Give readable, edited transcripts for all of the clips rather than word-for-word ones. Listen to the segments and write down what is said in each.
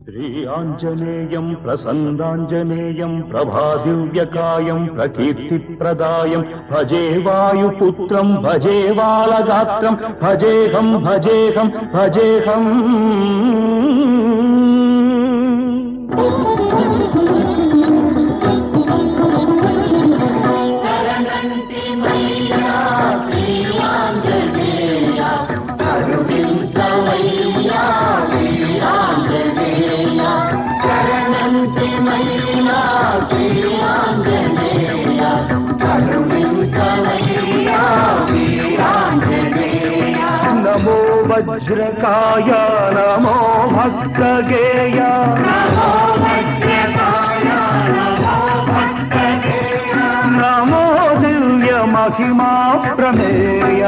శ్రీ ఆంజనేయం ప్రసన్నాంజనేయం ప్రభాదివ్యకాయం ప్రకీర్తిప్రదాయం భజే వాయుపుత్రం భజే బాలగాత్రం భజేహం భజేహం భజేహం. నమో వజ్రకాయ నమో భక్తగేయ నమో దివ్య మహిమా ప్రమేయ.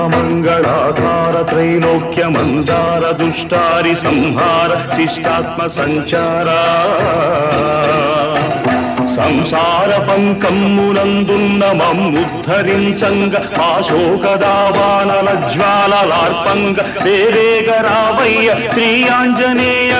శ్రీమన్మహామంగళాధార త్రైలోక్య మందార దుష్టారి సంహార శిష్టాత్మ సంచార సంసార పంకమ్మునందున్న మమ్ముద్ధరించంగ ఆశోకదావానల జ్వాలలార్పంగ వేరేగరావయ్య శ్రీ ఆంజనేయ.